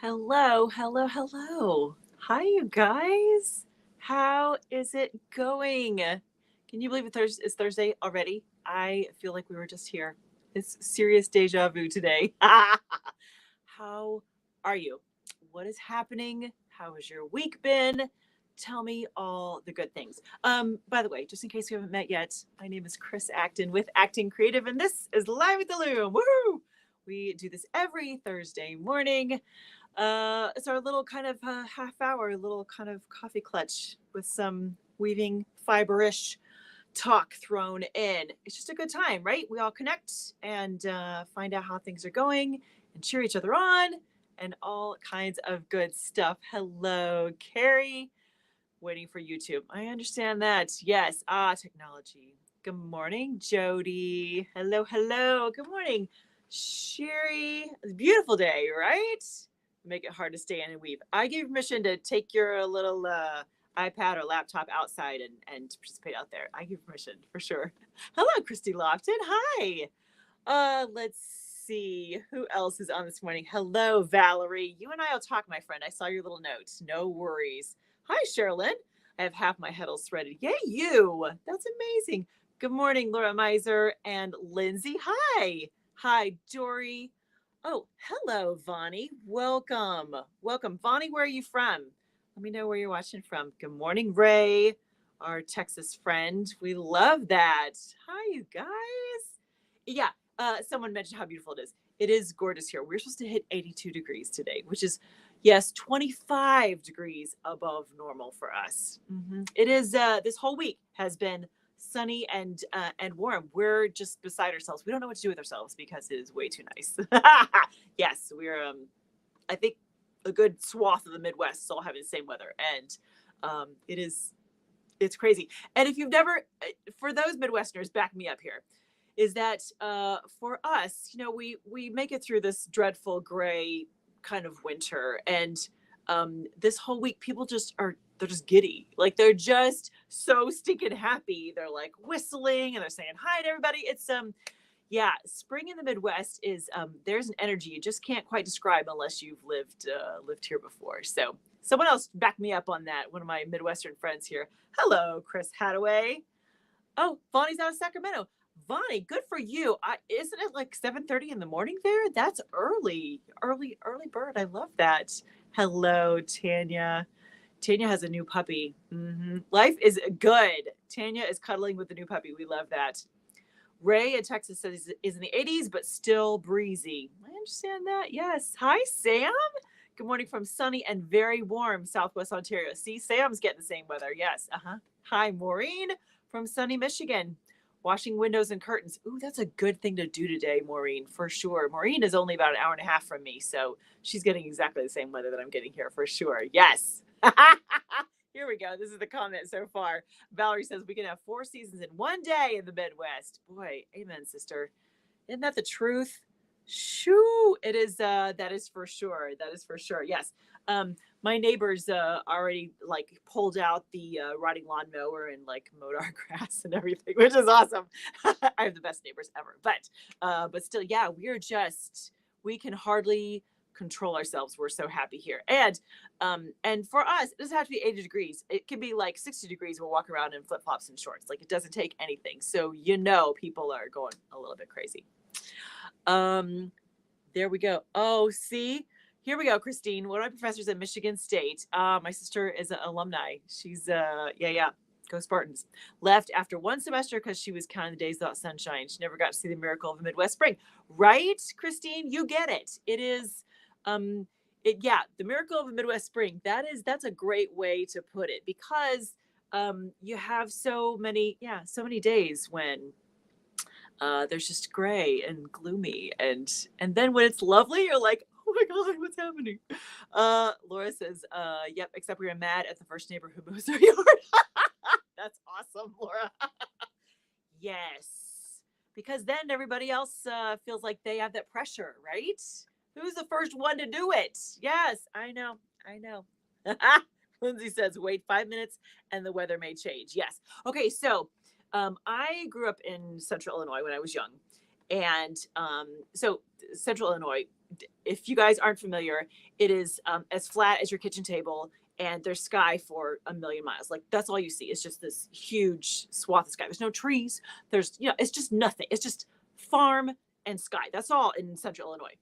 Hello, hello, hello. Hi, you guys. How is it going? Can you believe it's Thursday already? I feel like we were just here. It's serious deja vu today. How are you? What is happening? How has your week been? Tell me all the good things. By the way, just in case we haven't met yet, my name is Chris Acton with Acting Creative, and this is Live at the Loom. Woohoo! We do this every Thursday morning. It's our little kind of half hour, little kind of coffee clutch with some weaving fiberish talk thrown in. It's just a good time, right? We all connect and find out how things are going and cheer each other on and all kinds of good stuff. Hello, Carrie. Waiting for YouTube. I understand that. Yes. Technology. Good morning, Jody. Hello, hello. Good morning, Sherry. It's a beautiful day, right? Make it hard to stay in and weave. I give you permission to take your little iPad or laptop outside and participate out there. I give permission for sure. Hello, Christy Lofton. Hi. Let's see who else is on this morning. Hello, Valerie. You and I will talk, my friend. I saw your little note. No worries. Hi, Sherilyn. I have half my heddles threaded. Yay, you. That's amazing. Good morning, Laura Miser and Lindsay. Hi. Hi, Dory. Oh, hello, Vonnie. Welcome. Welcome. Vonnie, where are you from? Let me know where you're watching from. Good morning, Ray, our Texas friend. We love that. Hi, you guys. Yeah, someone mentioned how beautiful it is. It is gorgeous here. We're supposed to hit 82 degrees today, which is, yes, 25 degrees above normal for us. It is, this whole week has been sunny and warm. We're just beside ourselves. We don't know what to do with ourselves because it is way too nice. Yes, we're, I think a good swath of the Midwest is all having the same weather. And it's crazy. And if you've never, for those Midwesterners, back me up here, is that for us, we make it through this dreadful gray kind of winter, and this whole week people they're just giddy, like they're just so stinking happy. They're like whistling and they're saying hi to everybody. It's yeah, spring in the Midwest is there's an energy you just can't quite describe unless you've lived here before. So someone else back me up on that. One of my Midwestern friends here. Hello, Chris Hadaway. Oh, Bonnie's out of Sacramento. Bonnie, good for you. Isn't it like 7:30 in the morning there? That's early, early, early bird. I love that. Hello, Tanya. Tanya has a new puppy. Life is good. Tanya is cuddling with the new puppy. We love that. Ray in Texas says is in the 80s, but still breezy. I understand that. Yes. Hi, Sam. Good morning from sunny and very warm Southwest Ontario. See, Sam's getting the same weather. Yes. Hi, Maureen from sunny Michigan. Washing windows and curtains. Ooh, that's a good thing to do today, Maureen, for sure. Maureen is only about an hour and a half from me, so she's getting exactly the same weather that I'm getting here for sure. Yes. Here we go. This is the comment so far. Valerie says we can have 4 seasons in one day in the Midwest. Boy, amen, sister. Isn't that the truth? Shoo, it is. That is for sure. That is for sure. Yes. My neighbors already like pulled out the riding lawnmower and like mowed our grass and everything, which is awesome. I have the best neighbors ever. But still, yeah, we can hardly control ourselves. We're so happy here. And for us, it doesn't have to be 80 degrees. It can be like 60 degrees. We'll walk around in flip flops and shorts. Like it doesn't take anything. So people are going a little bit crazy. There we go. Oh, see, here we go, Christine. One of my professors at Michigan State. My sister is an alumni. She's yeah. Go Spartans. Left after one semester because she was counting the days without sunshine. She never got to see the miracle of the Midwest spring. Right, Christine? You get it. It is the miracle of the Midwest spring. That's a great way to put it, because you have so many days when there's just gray and gloomy, and then when it's lovely, you're like, oh my god, what's happening? Laura says, yep, except we were mad at the first neighbor who mows our yard. That's awesome, Laura. Yes, because then everybody else feels like they have that pressure, right? Who's the first one to do it? Yes, I know. Lindsay says, wait 5 minutes and the weather may change. Yes. Okay, so I grew up in Central Illinois when I was young. And so Central Illinois, if you guys aren't familiar, it is as flat as your kitchen table, and there's sky for a million miles. Like that's all you see. It's just this huge swath of sky. There's no trees. There's, it's just nothing. It's just farm and sky. That's all in central Illinois.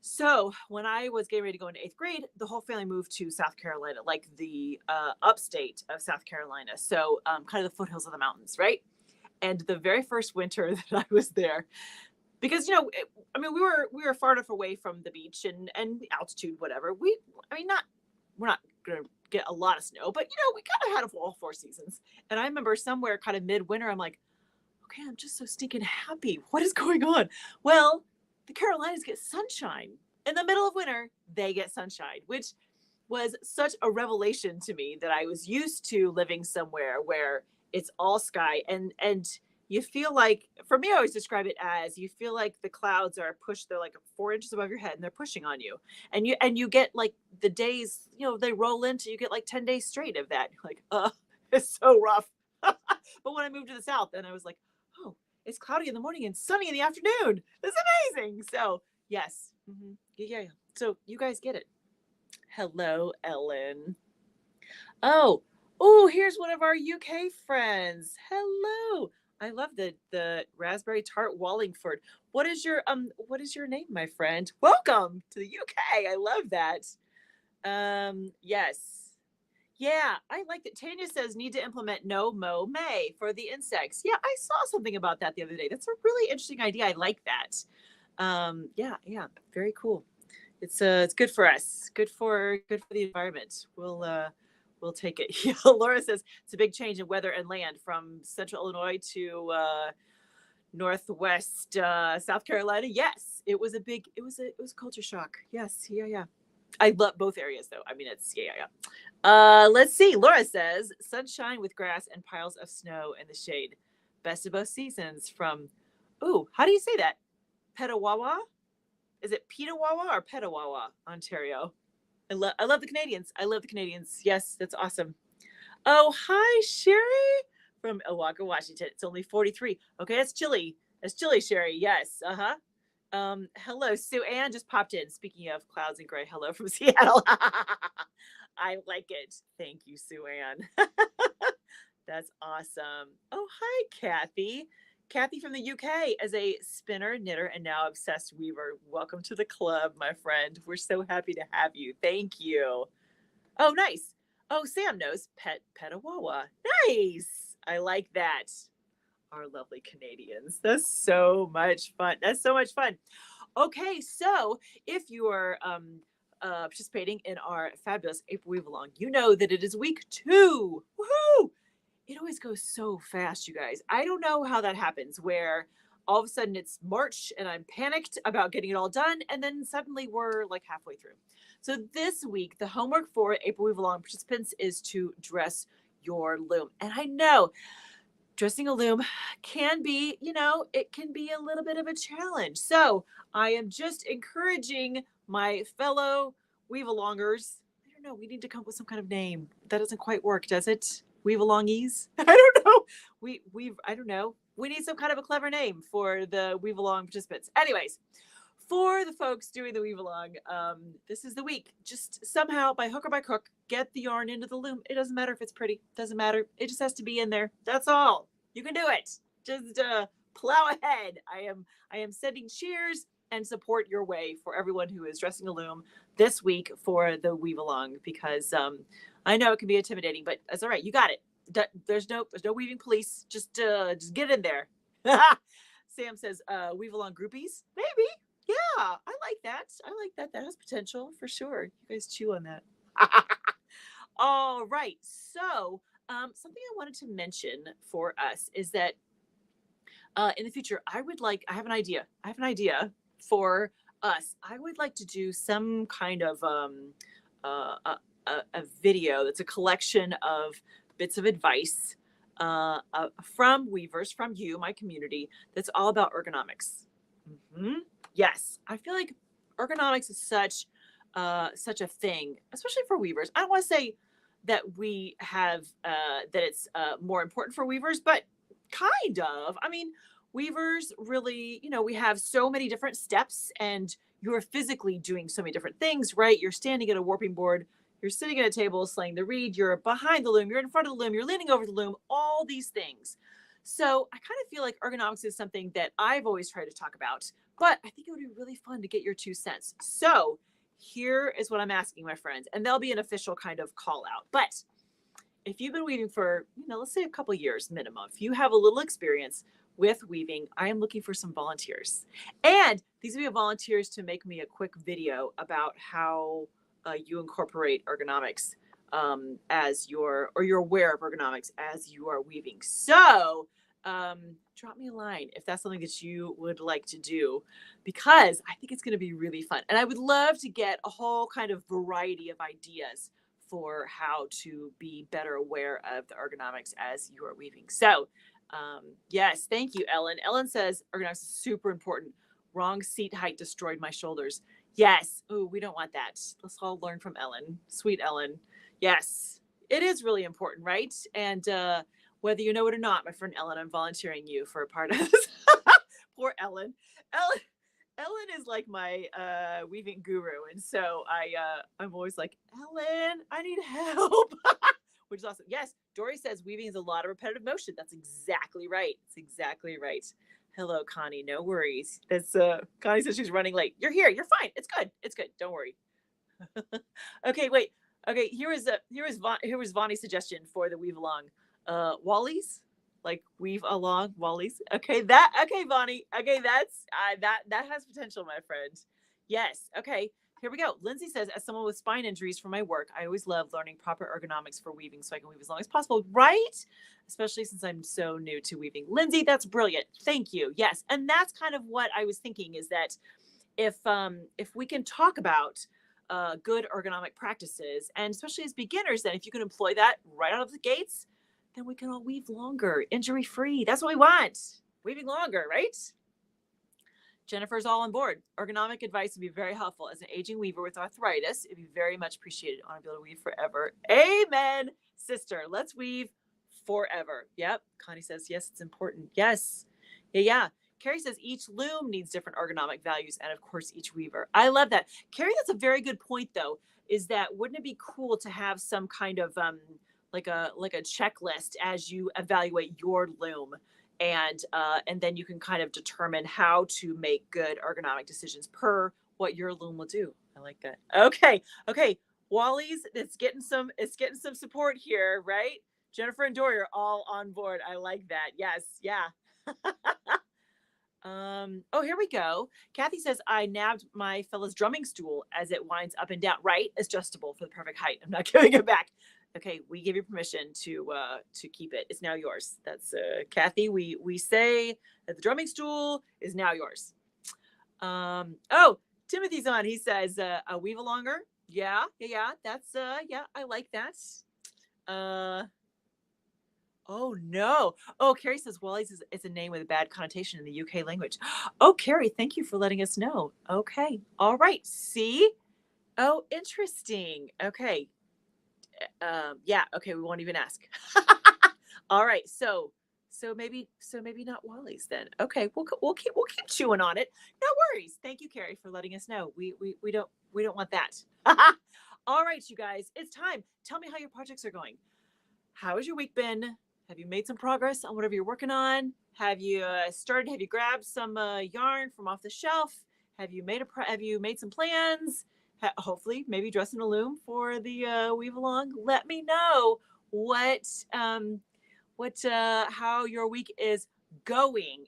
So when I was getting ready to go into 8th grade, the whole family moved to South Carolina, like the upstate of South Carolina. So kind of the foothills of the mountains, right? And the very first winter that I was there, because we were far enough away from the beach and altitude, whatever. We're not gonna get a lot of snow, but we kind of had all 4 seasons. And I remember somewhere kind of midwinter, I'm like, okay, I'm just so stinking happy. What is going on? Well, the Carolinas get sunshine in the middle of winter. They get sunshine, which was such a revelation to me, that I was used to living somewhere where it's all sky, and you feel like, for me, I always describe it as, you feel like the clouds are pushed, they're like 4 inches above your head and they're pushing on you. And you get like the days, they roll into, you get like 10 days straight of that. You're like, it's so rough. But when I moved to the South, and I was like, oh, it's cloudy in the morning and sunny in the afternoon. That's amazing. So yes. Mm-hmm. Yeah. So you guys get it. Hello, Ellen. Oh, here's one of our UK friends. Hello. I love the raspberry tart Wallingford. What is your name, my friend? Welcome to the UK. I love that. Yes. Yeah, I like that. Tanya says need to implement no mow May for the insects. Yeah, I saw something about that the other day. That's a really interesting idea. I like that. Yeah, very cool. It's good for us. Good for the environment. We'll take it. Yeah, Laura says it's a big change in weather and land from central Illinois to northwest South Carolina. Yes, it was a culture shock. Yes, yeah. I love both areas though. I mean, it's yeah. Let's see. Laura says sunshine with grass and piles of snow in the shade. Best of both seasons from, how do you say that? Petawawa? Is it Petawawa or Petawawa, Ontario? I love the Canadians. I love the Canadians. Yes, that's awesome. Oh, hi, Sherry from Oaga, Washington. It's only 43. Okay, that's chilly. That's chilly, Sherry. Yes. Hello, Sue Ann just popped in. Speaking of clouds and gray, hello from Seattle. I like it. Thank you, Sue Ann. That's awesome. Oh, hi, Kathy. Kathy from the UK as a spinner, knitter, and now obsessed weaver. Welcome to the club, my friend. We're so happy to have you. Thank you. Oh, nice. Oh, Sam knows Petawawa. Nice. I like that. Our lovely Canadians. That's so much fun. Okay, so if you are participating in our fabulous April Weave Along, you know that it is week 2. Woohoo! It always goes so fast, you guys. I don't know how that happens, where all of a sudden it's March and I'm panicked about getting it all done, and then suddenly we're like halfway through. So this week, the homework for April Weave Along participants is to dress your loom. And I know dressing a loom can be, it can be a little bit of a challenge. So I am just encouraging my fellow weave-alongers. I don't know, we need to come up with some kind of name. That doesn't quite work, does it? Weave-alongies? I don't know. I don't know. We need some kind of a clever name for the weave-along participants. Anyways, for the folks doing the weave along, this is the week. Just somehow, by hook or by crook, get the yarn into the loom. It doesn't matter if it's pretty. Doesn't matter. It just has to be in there. That's all. You can do it. Just plow ahead. I am sending cheers and support your way for everyone who is dressing a loom this week for the weave along, because I know it can be intimidating, but that's all right. You got it. There's no weaving police. Just get in there. Sam says weave along groupies. Maybe. Yeah, I like that. That has potential for sure. You guys chew on that. All right. So something I wanted to mention for us is that in the future, I have an idea for us. I would like to do some kind of a video that's a collection of bits of advice from weavers, from you, my community, that's all about ergonomics. Mm-hmm. Yes, I feel like ergonomics is such a thing, especially for weavers. I don't want to say that we have that it's more important for weavers, but kind of. I mean, weavers really, we have so many different steps, and you're physically doing so many different things, right? You're standing at a warping board, you're sitting at a table slaying the reed, you're behind the loom, you're in front of the loom, you're leaning over the loom, all these things. So I kind of feel like ergonomics is something that I've always tried to talk about, but I think it would be really fun to get your 2 cents. So here is what I'm asking, my friends, and there'll be an official kind of call out. But if you've been weaving for, let's say a couple years minimum, if you have a little experience with weaving, I am looking for some volunteers. And these will be volunteers to make me a quick video about how you incorporate ergonomics as you're aware of ergonomics as you are weaving. So drop me a line if that's something that you would like to do, because I think it's going to be really fun. And I would love to get a whole kind of variety of ideas for how to be better aware of the ergonomics as you are weaving. So yes, thank you, Ellen. Ellen says ergonomics is super important. Wrong seat height destroyed my shoulders. Yes. Ooh, we don't want that. Let's all learn from Ellen. Sweet Ellen. Yes, it is really important, right? And whether you know it or not, my friend Ellen, I'm volunteering you for a part of this. Poor Ellen. Ellen is like my weaving guru, and so I'm always like, Ellen, I need help, which is awesome. Yes, Dory says weaving is a lot of repetitive motion. That's exactly right. It's exactly right. Hello, Connie. No worries. That's Connie says she's running late. You're here. You're fine. It's good. It's good. Don't worry. Okay, wait. Okay, here was Vonnie's suggestion for the weave along. Wallies, like weave along Wallies. Okay, Vonnie. Okay, that's that has potential, my friend. Yes. Okay. Here we go. Lindsay says, as someone with spine injuries from my work, I always love learning proper ergonomics for weaving so I can weave as long as possible, right? Especially since I'm so new to weaving. Lindsay, that's brilliant. Thank you. Yes. And that's kind of what I was thinking, is that if we can talk about good ergonomic practices, and especially as beginners, then if you can employ that right out of the gates, then we can all weave longer, injury free. That's what we want. Weaving longer, right? Jennifer's all on board. Ergonomic advice would be very helpful. As an aging weaver with arthritis, it'd be very much appreciated. I want to be able to weave forever. Amen, sister. Let's weave forever. Yep. Connie says, yes, it's important. Yes. Yeah. Carrie says each loom needs different ergonomic values, and of course each weaver. I love that. Carrie, that's a very good point though, is that wouldn't it be cool to have some kind of like a checklist as you evaluate your loom, and then you can kind of determine how to make good ergonomic decisions per what your loom will do. I like that. Okay. Wally's, it's getting some support here, right? Jennifer and Dory are all on board. I like that. Yes. Yeah. Oh, here we go. Kathy says, I nabbed my fella's drumming stool as it winds up and down. Right? Adjustable for the perfect height. I'm not giving it back. Okay, we give you permission to keep it. It's now yours. That's Kathy. We say that the drumming stool is now yours. Oh, Timothy's on. He says, a weave longer. Yeah. That's yeah, I like that. Oh no. Oh, Carrie says Wally's is a name with a bad connotation in the UK language. Oh, Carrie, thank you for letting us know. Okay. All right. See? Oh, interesting. Okay. Yeah. Okay. We won't even ask. All right. So maybe not Wally's then. Okay. We'll keep chewing on it. No worries. Thank you, Carrie, for letting us know. We don't want that. All right, you guys. It's time. Tell me how your projects are going. How has your week been? Have you made some progress on whatever you're working on? Have you have you grabbed some yarn from off the shelf? Have you made some plans? Hopefully, maybe dressing a loom for the weave along. Let me know how your week is going.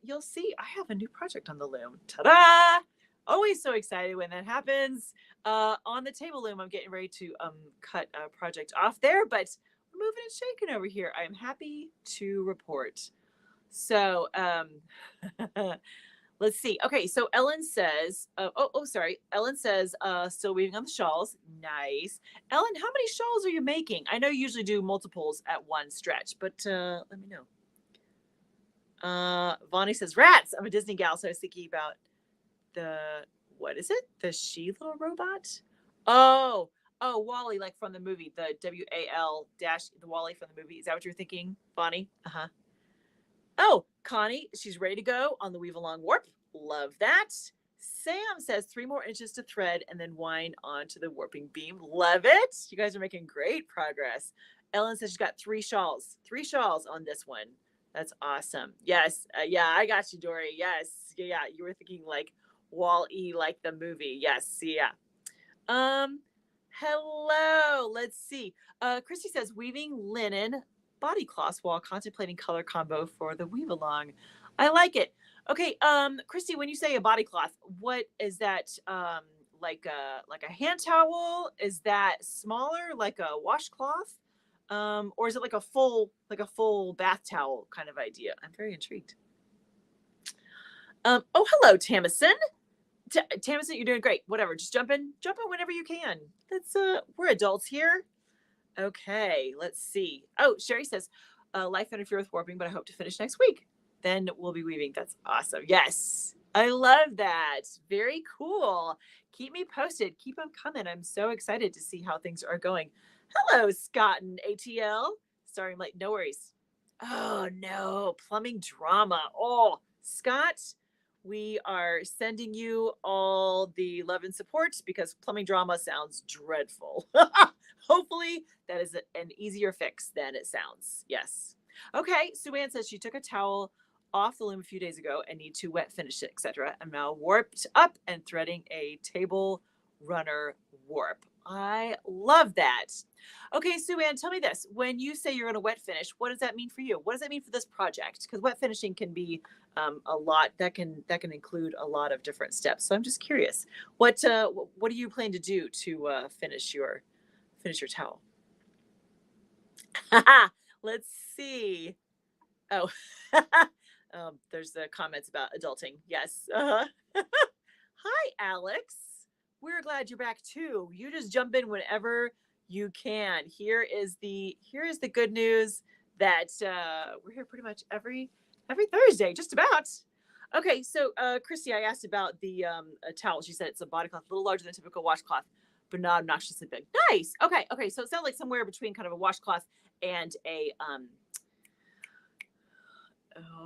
You'll see, I have a new project on the loom. Ta-da! Always so excited when that happens. On the table loom, I'm getting ready to cut a project off there, but we're moving and shaking over here. I am happy to report. So let's see. Okay, so Ellen says, sorry. Ellen says, still weaving on the shawls. Nice. Ellen, how many shawls are you making? I know you usually do multiples at one stretch, but let me know. Vonnie says, rats. I'm a Disney gal, so I was thinking about what is it? The she little robot? Oh, Wally, like from the movie, the WAL dash, the Wally from the movie. Is that what you're thinking, Bonnie? Uh-huh. Oh, Connie, she's ready to go on the Weave Along Warp. Love that. Sam says 3 more inches to thread and then wind onto the warping beam. Love it. You guys are making great progress. Ellen says she's got 3 shawls on this one. That's awesome. Yes. Yeah, I got you, Dory. Yes. Yeah. You were thinking like Wall-E, like the movie. Yes. Yeah. Um, Hello. Let's see. Christy says weaving linen body cloths while contemplating color combo for the weave along. I like it. Okay, Christy, when you say a body cloth, what is that? Like a hand towel? Is that smaller, like a washcloth? Or is it like a full bath towel kind of idea? I'm very intrigued. Oh, hello, Tamison. Tamison, you're doing great. Whatever, just jump in whenever you can. That's we're adults here. Okay, let's see. Oh, Sherry says, life interfere with warping, but I hope to finish next week. Then we'll be weaving. That's awesome. Yes, I love that. Very cool. Keep me posted. Keep them coming. I'm so excited to see how things are going. Hello, Scott and ATL. Sorry, I'm late. No worries. Oh no, plumbing drama. Oh, Scott, we are sending you all the love and support because plumbing drama sounds dreadful. Hopefully, that is an easier fix than it sounds. Yes. Okay, Sue Ann says she took a towel off the loom a few days ago and need to wet finish it, etc. I'm now warped up and threading a table runner warp. I love that. Okay, Sue Ann, tell me this. When you say you're going to wet finish, what does that mean for you? What does that mean for this project? Because wet finishing can be a lot. That can include a lot of different steps. So I'm just curious. What do you plan to do to finish your towel? Let's see. Oh, there's the comments about adulting. Yes. Uh-huh. Hi, Alex. We're glad you're back too. You just jump in whenever you can. Here is the good news that we're here pretty much every Thursday, just about. Okay, so Christy, I asked about the towel. She said it's a body cloth, a little larger than a typical washcloth, but not obnoxiously big. Nice. Okay. So it sounds like somewhere between kind of a washcloth and a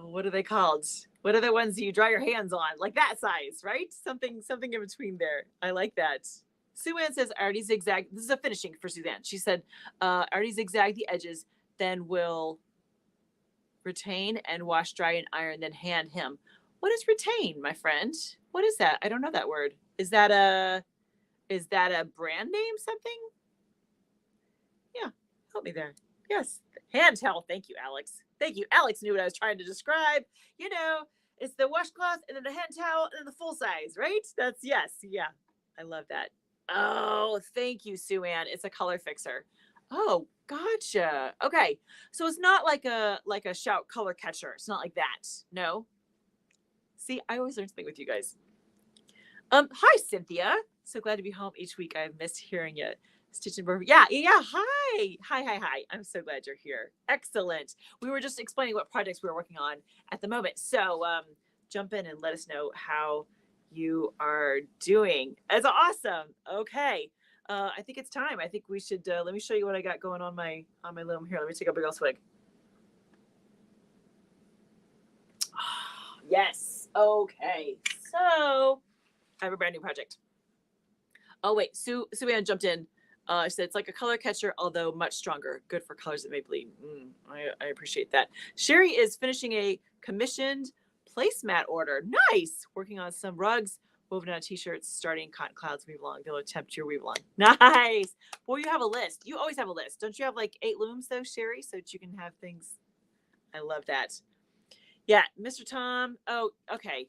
what are they called? What are the ones you dry your hands on? Like that size, right? Something in between there. I like that. Sue Ann says, I already zigzag. This is a finishing for Suzanne. She said, I already zigzag the edges, then we'll retain and wash, dry, and iron, then hand him. What is retain, my friend? What is that? I don't know that word. Is that a brand name something? Yeah, help me there. Yes, hand towel. Thank you, Alex. Thank you. Alex knew what I was trying to describe. You know, it's the washcloth and then the hand towel and then the full size, right? That's yes. Yeah. I love that. Oh, thank you, Sue Ann. It's a color fixer. Oh, gotcha. Okay. So it's not like a shout color catcher. It's not like that. No. See, I always learn something with you guys. Hi, Cynthia. So glad to be home each week. I've missed hearing you. Stitching Burger. Yeah. Hi. I'm so glad you're here. Excellent. We were just explaining what projects we were working on at the moment. So jump in and let us know how you are doing. That's awesome. Okay. I think it's time. I think we should let me show you what I got going on my loom here. Let me take a big old swig. Yes. Okay. So I have a brand new project. Oh wait, Sue Ann jumped in. She said it's like a color catcher, although much stronger. Good for colors that may bleed. I appreciate that. Sherry is finishing a commissioned placemat order. Nice. Working on some rugs, woven on t-shirts, starting cotton clouds, weave along. They'll attempt your weave along. Nice. Boy, you have a list. You always have a list. Don't you have like 8 looms though, Sherry, so that you can have things? I love that. Yeah, Mr. Tom. Oh, okay.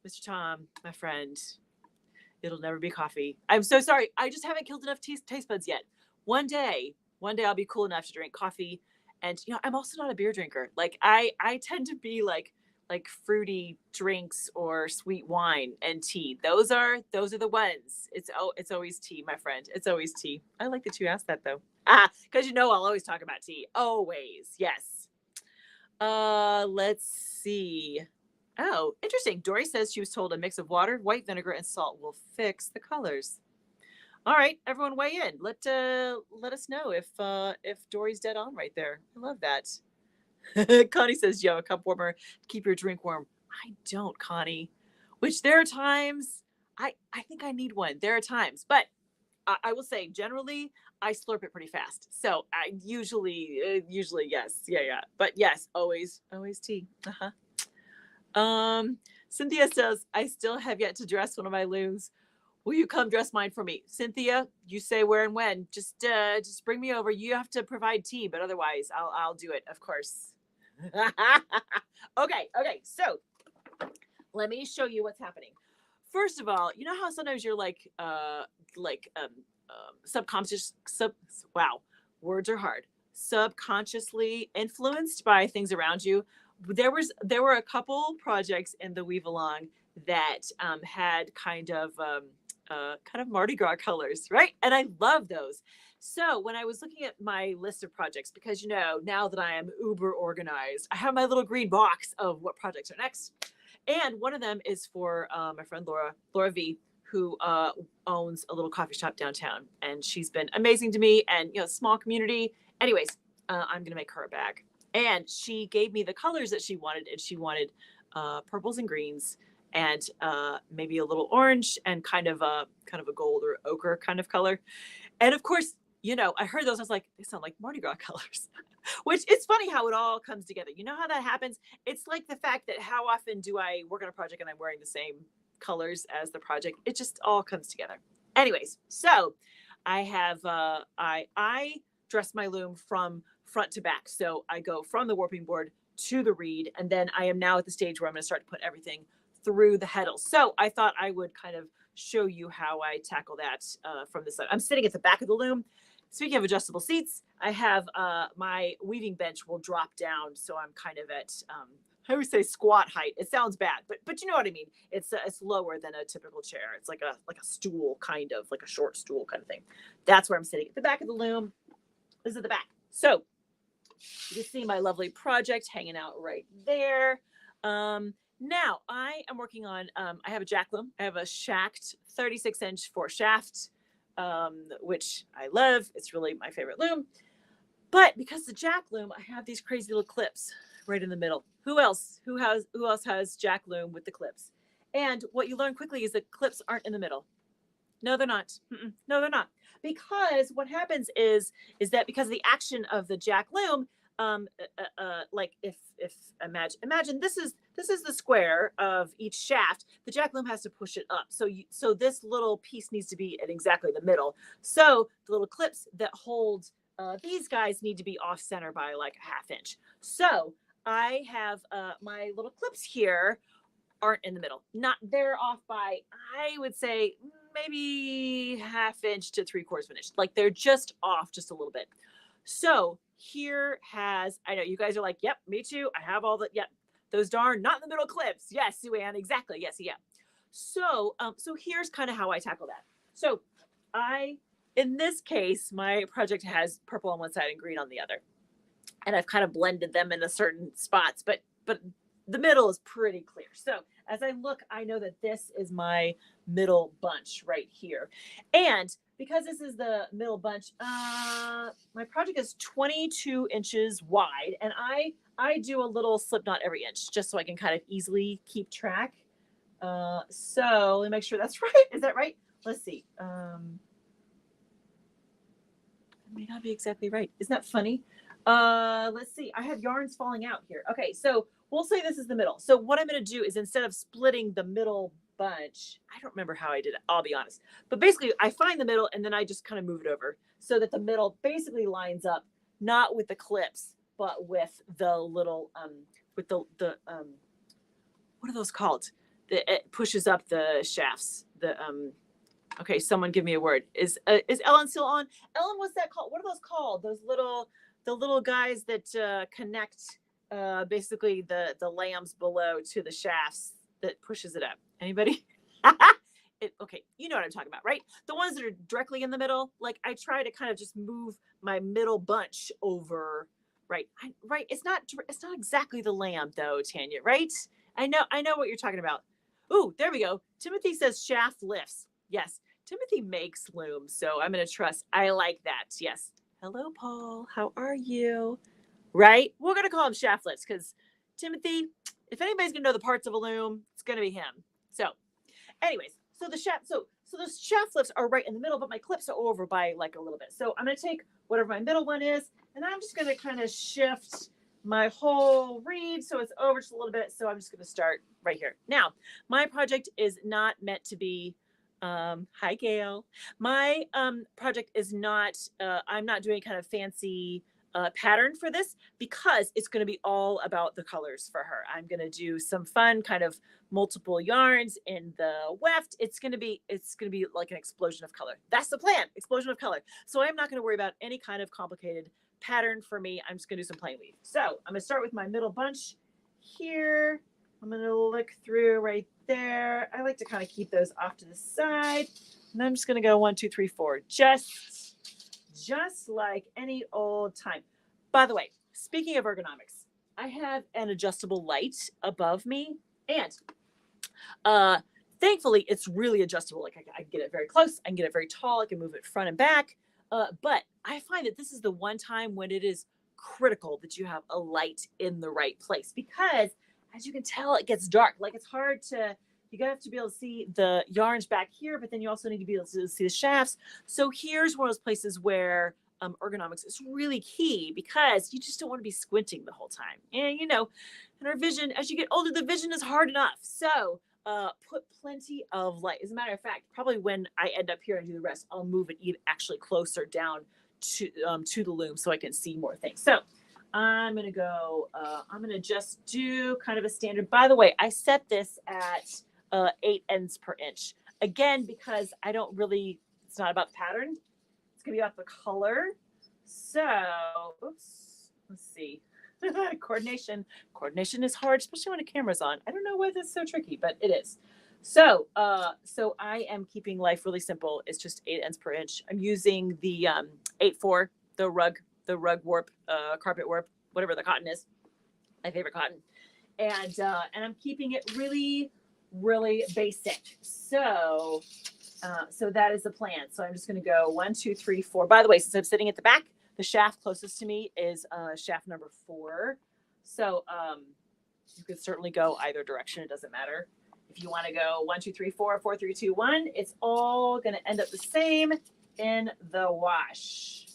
Mr. Tom, my friend. It'll never be coffee. I'm so sorry. I just haven't killed enough taste buds yet. One day I'll be cool enough to drink coffee. And I'm also not a beer drinker. Like I tend to be like fruity drinks or sweet wine and tea. Those are the ones. It's always tea, my friend. It's always tea. I like that you asked that though. Because I'll always talk about tea. Always. Yes. Let's see. Oh, interesting. Dory says she was told a mix of water, white vinegar, and salt will fix the colors. All right, everyone weigh in. Let us know if Dory's dead on right there. I love that. Connie says you have a cup warmer to keep your drink warm. I don't, Connie. Which there are times I think I need one. There are times, but I will say generally I slurp it pretty fast. So I usually yes. Yeah, yeah. But yes, always tea. Uh-huh. Cynthia says, I still have yet to dress one of my looms. Will you come dress mine for me? Cynthia, you say where and when. Just bring me over. You have to provide tea, but otherwise I'll do it, of course. Okay. So let me show you what's happening. First of all, you know how sometimes you're subconscious wow, words are hard. Subconsciously influenced by things around you. There were a couple projects in the Weave Along that had kind of Mardi Gras colors, right? And I love those. So when I was looking at my list of projects, because now that I am uber organized, I have my little green box of what projects are next. And one of them is for my friend Laura V, who owns a little coffee shop downtown, and she's been amazing to me. And small community. Anyways, I'm gonna make her a bag, and she gave me the colors that she wanted, and she wanted purples and greens, and maybe a little orange, and kind of a gold or ochre kind of color. And of course, I heard those. I was like, they sound like Mardi Gras colors. Which it's funny how it all comes together. You know how that happens? It's like the fact that how often do I work on a project and I'm wearing the same colors as the project? It just all comes together. Anyways, so I have I dress my loom from front to back. So I go from the warping board to the reed, and then I am now at the stage where I'm going to start to put everything through the heddles. So I thought I would kind of show you how I tackle that from this side. I'm sitting at the back of the loom. Speaking of adjustable seats, I have my weaving bench will drop down, so I'm kind of at I always say squat height. It sounds bad, but you know what I mean. It's lower than a typical chair. It's like a stool, kind of like a short stool kind of thing. That's where I'm sitting at the back of the loom. This is at the back. So you can see my lovely project hanging out right there. Now I am working on. I have a jack loom. I have a shacked 36-inch for shaft. Which I love. It's really my favorite loom. But because the jack loom, I have these crazy little clips right in the middle. Who else has jack loom with the clips? And what you learn quickly is that clips aren't in the middle. No, they're not. No, they're not. Because what happens is that because of the action of the jack loom, like if imagine this is the square of each shaft, the jack loom has to push it up. So this little piece needs to be at exactly the middle. So the little clips that hold these guys need to be off center by like a half inch. So I have my little clips here aren't in the middle. They're off by, I would say, maybe half inch to 3/4 of an inch. Like they're just off just a little bit. So I know you guys are like, yep, me too. I have all the, yep, those darn not in the middle clips. Yes, Sue Ann, exactly. Yes, yeah. So here's kind of how I tackle that. So in this case, my project has purple on one side and green on the other. And I've kind of blended them into certain spots, but the middle is pretty clear. So as I look, I know that this is my middle bunch right here. And because this is the middle bunch, my project is 22 inches wide, and I do a little slip knot every inch just so I can kind of easily keep track. So let me make sure that's right. Is that right? Let's see. It may not be exactly right. Isn't that funny? Let's see. I have yarns falling out here. Okay, so we'll say this is the middle. So what I'm going to do is instead of splitting the middle bunch, I don't remember how I did it, I'll be honest. But basically I find the middle and then I just kind of move it over so that the middle basically lines up, not with the clips, but with the little, with the what are those called? It pushes up the shafts. Okay, someone give me a word. Is Ellen still on? Ellen, what's that called? What are those called? The little guys that connect basically the lambs below to the shafts that pushes it up. Anybody? Okay, you know what I'm talking about, right? The ones that are directly in the middle. Like I try to kind of just move my middle bunch over. Right. It's not exactly the lamb though, Tanya. Right? I know what you're talking about. Ooh, there we go. Timothy says shaft lifts. Yes, Timothy makes looms, so I'm going to trust. I like that. Yes. Hello, Paul. How are you? Right? We're going to call him shaft lifts because Timothy, if anybody's going to know the parts of a loom, it's going to be him. So anyways, So the shaft, so the shaft flips are right in the middle, but my clips are over by like a little bit. So I'm going to take whatever my middle one is, and I'm just going to kind of shift my whole reed so it's over just a little bit. So I'm just going to start right here. Now, my project is not meant to be, hi Gail. My project is not, I'm not doing kind of fancy pattern for this because it's going to be all about the colors for her. I'm going to do some fun kind of multiple yarns in the weft. It's going to be like an explosion of color. That's the plan, explosion of color. So I'm not going to worry about any kind of complicated pattern for me. I'm just going to do some plain weave. So I'm going to start with my middle bunch here. I'm going to look through right there. I like to kind of keep those off to the side. And I'm just going to go 1, 2, 3, 4, just like any old time. By the way, speaking of ergonomics, I have an adjustable light above me, and thankfully it's really adjustable. Like I can get it very close, I can get it very tall, I can move it front and back. But I find that this is the one time when it is critical that you have a light in the right place, because as you can tell, it gets dark. Like it's hard to, you have to be able to see the yarns back here, but then you also need to be able to see the shafts. So here's one of those places where ergonomics is really key, because you just don't want to be squinting the whole time. And and our vision, as you get older, the vision is hard enough. So put plenty of light. As a matter of fact, probably when I end up here and do the rest, I'll move it even actually closer down to the loom so I can see more things. So I'm going to go, I'm going to just do kind of a standard. By the way, I set this at 8 ends per inch. Again, because I don't really, it's not about the pattern. It's going to be about the color. So, oops, let's see. Coordination is hard, especially when a camera's on. I don't know why that's so tricky, but it is. So I am keeping life really simple. It's just 8 ends per inch. I'm using the 8/4, the rug warp, carpet warp, whatever the cotton is, my favorite cotton. And I'm keeping it really, really basic. So that is the plan. So I'm just going to go 1, 2, 3, 4. By the way, since I'm sitting at the back, the shaft closest to me is shaft number 4. So you could certainly go either direction. It doesn't matter. If you want to go 1, 2, 3, 4, 4, 3, 2, 1, it's all going to end up the same in the wash.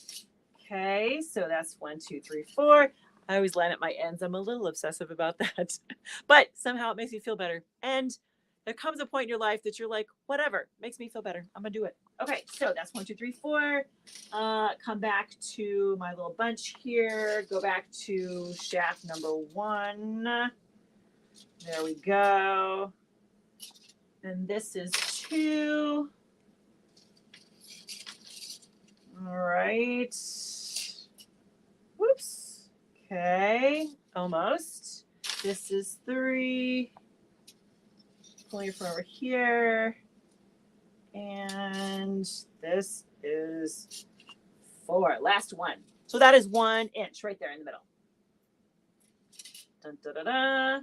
Okay, so that's 1, 2, 3, 4. I always land at my ends. I'm a little obsessive about that, but somehow it makes me feel better. And there comes a point in your life that you're like, whatever, makes me feel better. I'm gonna do it. Okay, so that's 1, 2, 3, 4. Come back to my little bunch here. Go back to shaft number 1. There we go. And this is 2. All right. Whoops. Okay, almost. This is 3. Pulling it from over here. And this is 4. Last one. So that is 1 inch right there in the middle. Dun, da, da, da.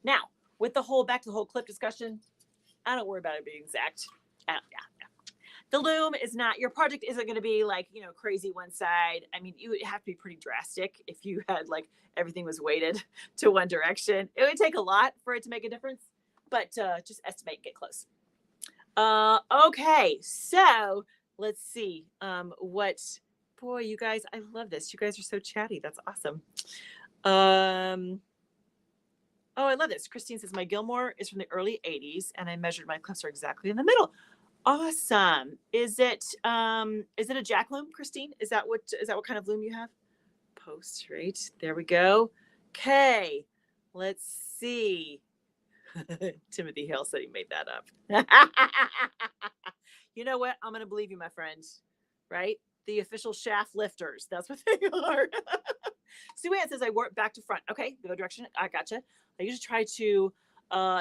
Now, with the whole, back to the whole clip discussion, I don't worry about it being exact. Yeah. The loom is not, your project isn't going to be like, crazy one side. I mean, you would have to be pretty drastic if you had like everything was weighted to one direction. It would take a lot for it to make a difference, but just estimate and get close. Okay, so let's see boy, you guys, I love this. You guys are so chatty. That's awesome. Oh, I love this. Christine says my Gilmore is from the early 80s and I measured my clips are exactly in the middle. Awesome. Is it a jack loom, Christine? Is that what kind of loom you have? Post, right? There we go. Okay. Let's see. Timothy Hill said he made that up. You know what? I'm going to believe you, my friend. Right? The official shaft lifters. That's what they are. Sue Ann says I warp back to front. Okay, the other direction. I gotcha. I usually try to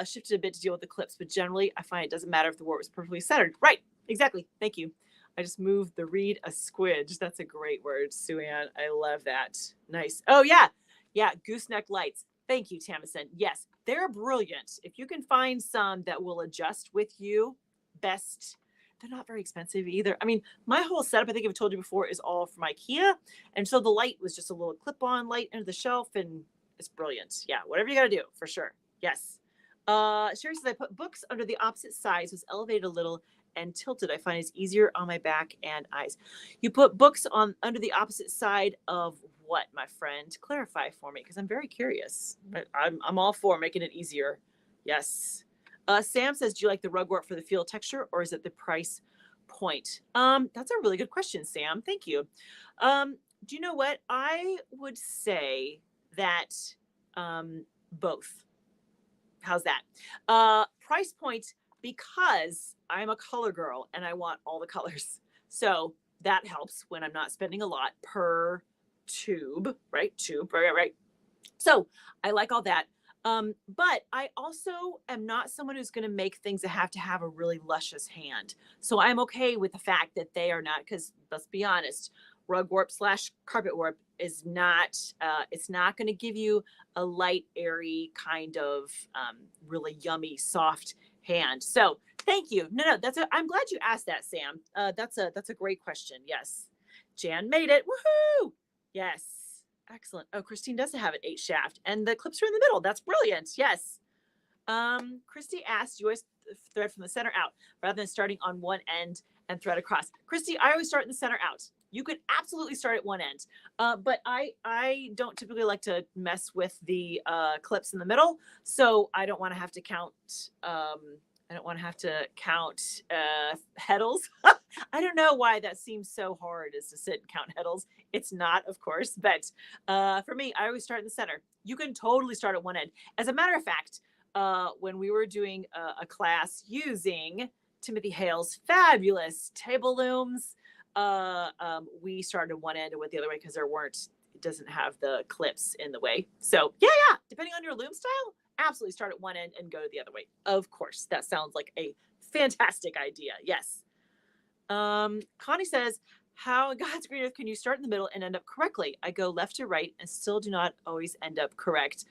shift it a bit to deal with the clips, but generally I find it doesn't matter if the warp is perfectly centered. Right, exactly. Thank you. I just moved the reed a squidge. That's a great word, Sue Ann. I love that. Nice. Oh, yeah. Yeah, gooseneck lights. Thank you, Tamison. Yes, they're brilliant. If you can find some that will adjust with you, best. They're not very expensive either. I mean, my whole setup, I think I've told you before, is all from IKEA. And so the light was just a little clip-on light under the shelf, and it's brilliant. Yeah, whatever you got to do, for sure. Yes. Sherry says, I put books under the opposite sides, was elevated a little and tilted. I find it's easier on my back and eyes. You put books on under the opposite side of what, my friend? Clarify for me, because I'm very curious. I'm all for making it easier. Yes. Sam says, do you like the rugwort for the feel texture, or is it the price point? That's a really good question, Sam. Thank you. Do you know what? I would say that both. How's that? Price point, because I'm a color girl and I want all the colors. So that helps when I'm not spending a lot per tube, right? Tube, right. So I like all that. But I also am not someone who's going to make things that have to have a really luscious hand. So I'm okay with the fact that they are not, because let's be honest, rug warp / carpet warp is not, it's not going to give you a light, airy kind of really yummy, soft hand. So thank you. No, I'm glad you asked that, Sam. That's a great question. Yes. Jan made it. Woohoo! Yes. Excellent. Oh, Christine does have an 8 shaft and the clips are in the middle. That's brilliant. Yes. Christy asked, you always thread from the center out rather than starting on one end and thread across. Christy, I always start in the center out. You could absolutely start at one end. But I don't typically like to mess with the clips in the middle. So I don't want to have to count, heddles. I don't know why that seems so hard, is to sit and count heddles. It's not, of course, but for me, I always start in the center. You can totally start at one end. As a matter of fact, when we were doing a class using Timothy Hale's fabulous table looms, we started one end and went the other way because it doesn't have the clips in the way. So yeah, depending on your loom style, absolutely start at one end and go the other way. Of course, that sounds like a fantastic idea. Yes. Connie says, how in God's green earth can you start in the middle and end up correctly? I go left to right and still do not always end up correct.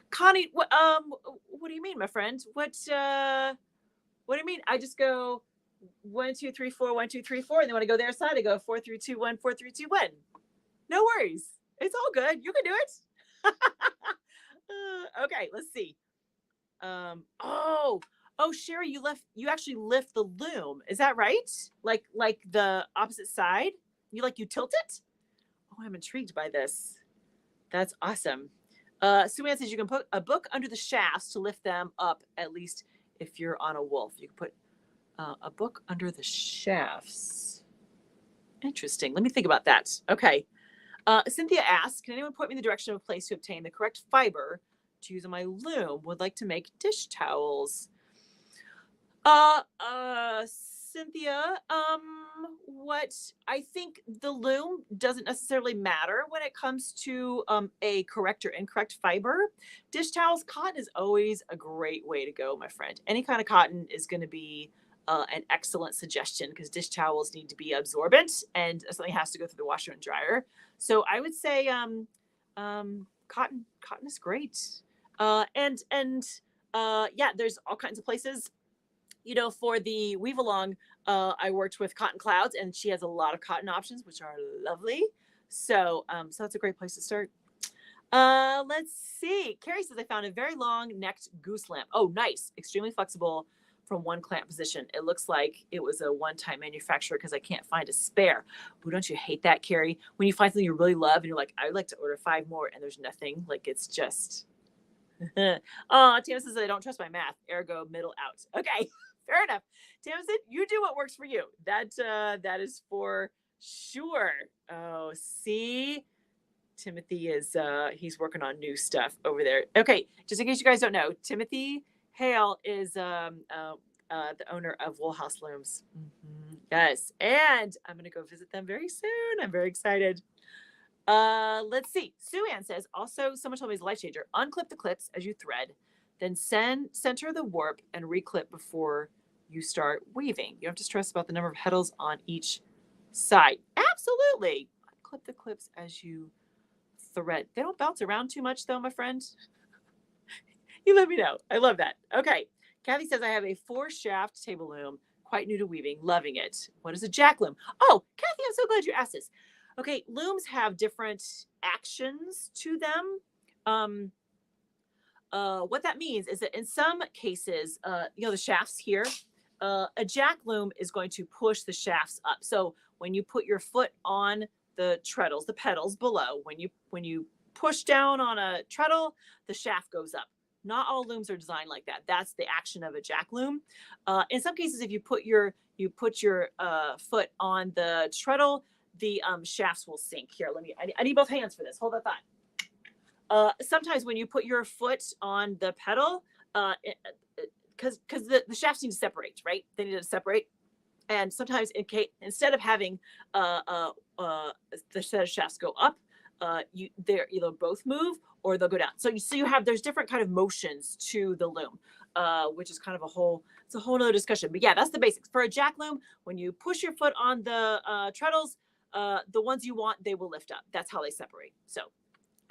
Connie, what do you mean, my friend? What do you mean? I just go 1, 2, 3, 4, 1, 2, 3, 4, and then when I go their side, I go 4, 3, 2, 1, 4, 3, 2, 1. No worries. It's all good. You can do it. Okay, let's see. Oh, Sherry, you actually lift the loom. Is that right? Like the opposite side? You tilt it? Oh, I'm intrigued by this. That's awesome. Sue Ann says you can put a book under the shafts to lift them up, at least if you're on a wolf. You can put a book under the shafts. Interesting. Let me think about that. Okay. Cynthia asks, can anyone point me in the direction of a place to obtain the correct fiber to use on my loom? Would like to make dish towels. Cynthia, what I think the loom doesn't necessarily matter when it comes to a correct or incorrect fiber. Dish towels, cotton is always a great way to go, my friend. Any kind of cotton is going to be an excellent suggestion, because dish towels need to be absorbent and something has to go through the washer and dryer. So I would say cotton is great. Yeah, there's all kinds of places. For the weave along, I worked with Cotton Clouds, and she has a lot of cotton options, which are lovely. So that's a great place to start. Let's see. Carrie says, I found a very long necked goose lamp. Oh, nice. Extremely flexible from one clamp position. It looks like it was a one-time manufacturer because I can't find a spare. Oh, don't you hate that, Carrie? When you find something you really love and you're like, I would like to order 5 more, and there's nothing. Like, it's just... Oh, Tam says I don't trust my math. Ergo, middle out. Okay, fair enough. Tam said, you do what works for you. That is for sure. Oh, see, Timothy is he's working on new stuff over there. Okay, just in case you guys don't know, Timothy Hale is the owner of Wool House Looms. Mm-hmm. Yes, and I'm gonna go visit them very soon. I'm very excited. Let's see. Sue Ann says, also, someone told me it's a life changer. Unclip the clips as you thread, then center the warp and reclip before you start weaving. You don't have to stress about the number of heddles on each side. Absolutely. Unclip the clips as you thread. They don't bounce around too much, though, my friend. You let me know. I love that. Okay. Kathy says, I have a 4-shaft table loom, quite new to weaving, loving it. What is a jack loom? Oh, Kathy, I'm so glad you asked this. Okay, looms have different actions to them. What that means is that in some cases, the shafts here, a jack loom is going to push the shafts up. So when you put your foot on the treadles, the pedals below, when you push down on a treadle, the shaft goes up. Not all looms are designed like that. That's the action of a jack loom. In some cases, if you put your foot on the treadle, the shafts will sink. Here, I need both hands for this. Hold that thought. Sometimes when you put your foot on the pedal, because the shafts need to separate, right? They need to separate. And sometimes instead of having the set of shafts go up, they're either both move or they'll go down. So you have, there's different kind of motions to the loom, which is kind of it's a whole nother discussion. But yeah, that's the basics. For a jack loom, when you push your foot on the treadles, the ones you want, they will lift up. That's how they separate. So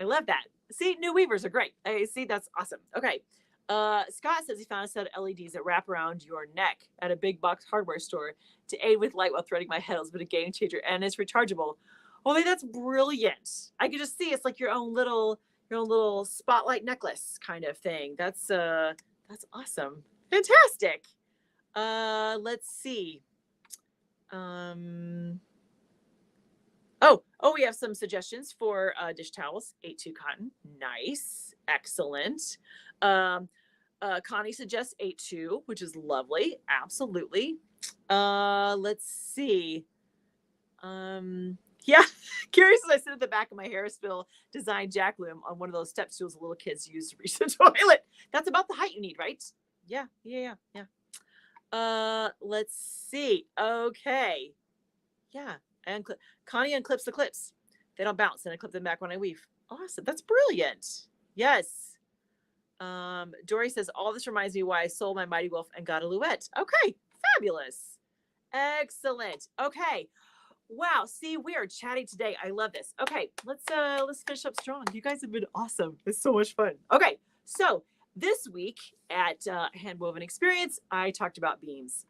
I love that. See, new weavers are great. I see, that's awesome. Okay. Scott says he found a set of LEDs that wrap around your neck at a big box hardware store to aid with light while threading my head. It's been a game changer and it's rechargeable. Oh, that's brilliant. I could just see it's like your own little spotlight necklace kind of thing. That's awesome. Fantastic. Let's see. We have some suggestions for dish towels. 8-2 cotton. Nice. Excellent. Connie suggests 8-2, which is lovely. Absolutely. Let's see. Yeah, curious as I sit at the back of my Harrisville design jack loom on one of those step stools little kids use to reach the toilet. That's about the height you need, right? Yeah. Let's see. Okay. Yeah. And Connie unclips the clips. They don't bounce, and I clip them back when I weave. Awesome. That's brilliant. Yes. Dory says, all this reminds me why I sold my Mighty Wolf and got a Louette. Okay. Fabulous. Excellent. Okay. Wow. See, we are chatting today. I love this. Okay. Let's finish up strong. You guys have been awesome. It's so much fun. Okay. So this week at Handwoven Experience, I talked about beams.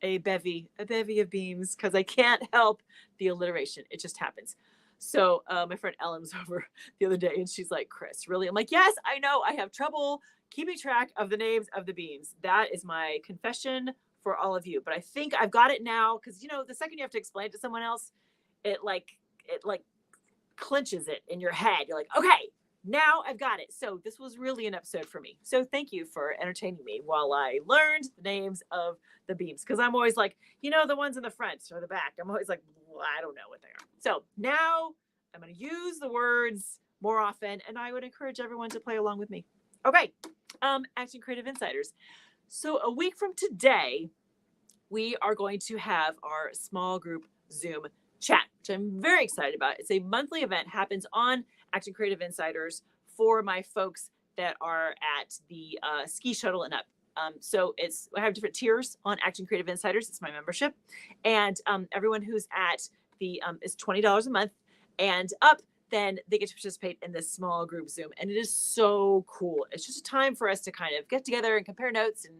A bevy of beams, because I can't help the alliteration. It just happens. So my friend Ellen was over the other day and she's like, Chris, really? I'm like, yes, I know. I have trouble keeping track of the names of the beams. That is my confession for all of you. But I think I've got it now, because the second you have to explain it to someone else, it clinches it in your head. You're like, okay, now I've got it. So this was really an episode for me. So thank you for entertaining me while I learned the names of the beams, because I'm always like, the ones in the front or the back. I'm always like, well, I don't know what they are. So now I'm going to use the words more often, and I would encourage everyone to play along with me. Okay. Acting Creative Insiders. So a week from today, we are going to have our small group Zoom chat, which I'm very excited about. It's a monthly event, happens on Acting Creative Insiders for my folks that are at the ski shuttle and up. So I have different tiers on Acting Creative Insiders. It's my membership, and everyone who's at the is $20 a month and up, then they get to participate in this small group Zoom. And it is so cool. It's just a time for us to kind of get together and compare notes and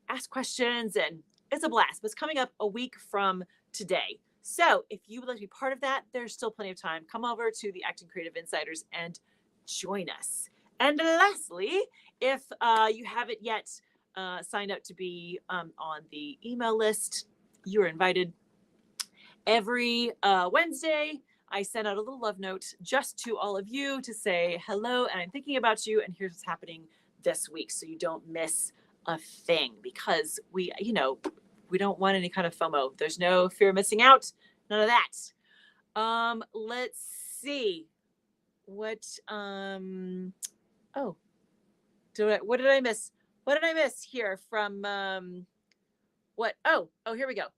ask questions. And it's a blast. But it's coming up a week from today. So if you would like to be part of that, there's still plenty of time. Come over to the Acting Creative Insiders and join us. And lastly, if you haven't yet signed up to be on the email list, you're invited. Every Wednesday, I send out a little love note just to all of you to say hello, and I'm thinking about you, and here's what's happening this week, so you don't miss a thing, because we don't want any kind of FOMO. There's no fear of missing out. None of that. Let's see. What what did I miss? What did I miss here from what? Oh, here we go.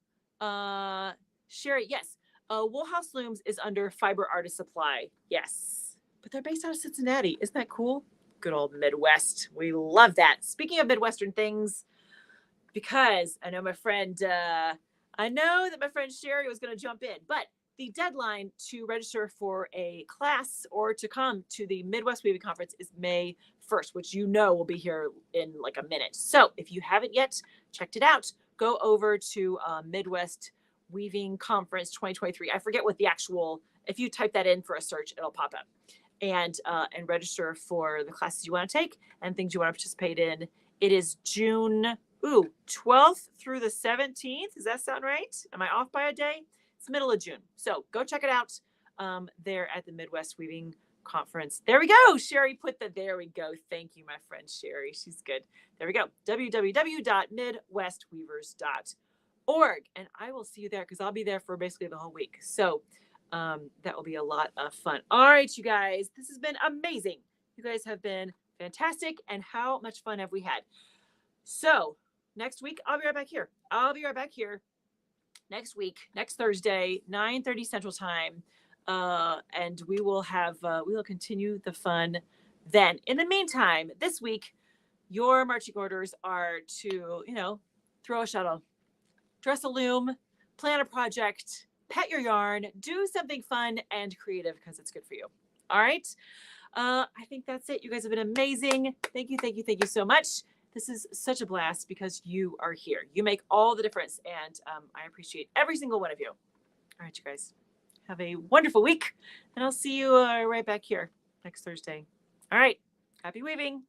Sherry, yes. Woolhouse Looms is under Fiber Artist Supply. Yes. But they're based out of Cincinnati. Isn't that cool? Good old Midwest. We love that. Speaking of Midwestern things, because I know that my friend Sherry was going to jump in, but the deadline to register for a class or to come to the Midwest Weaving Conference is May 1st, which will be here in like a minute. So if you haven't yet checked it out, go over to Midwest Weaving Conference 2023. I forget what the actual, if you type that in for a search, it'll pop up. and register for the classes you want to take and things you want to participate in. It is June 12th through the 17th. Does that sound right? Am I off by a day? It's middle of June. So go check it out there at the Midwest Weaving Conference. There we go. Sherry put there we go. Thank you, my friend Sherry. She's good. There we go. www.midwestweavers.org. And I will see you there because I'll be there for basically the whole week. So that will be a lot of fun. All right, you guys, this has been amazing. You guys have been fantastic. And how much fun have we had? So next week, I'll be right back here. Next week, next Thursday, 9:30 Central Time. And we will continue the fun then. In the meantime, this week, your marching orders are to, throw a shuttle, dress a loom, plan a project, pet your yarn, do something fun and creative because it's good for you. All right. I think that's it. You guys have been amazing. Thank you so much. This is such a blast because you are here. You make all the difference, and I appreciate every single one of you. All right, you guys, have a wonderful week, and I'll see you right back here next Thursday. All right, happy weaving.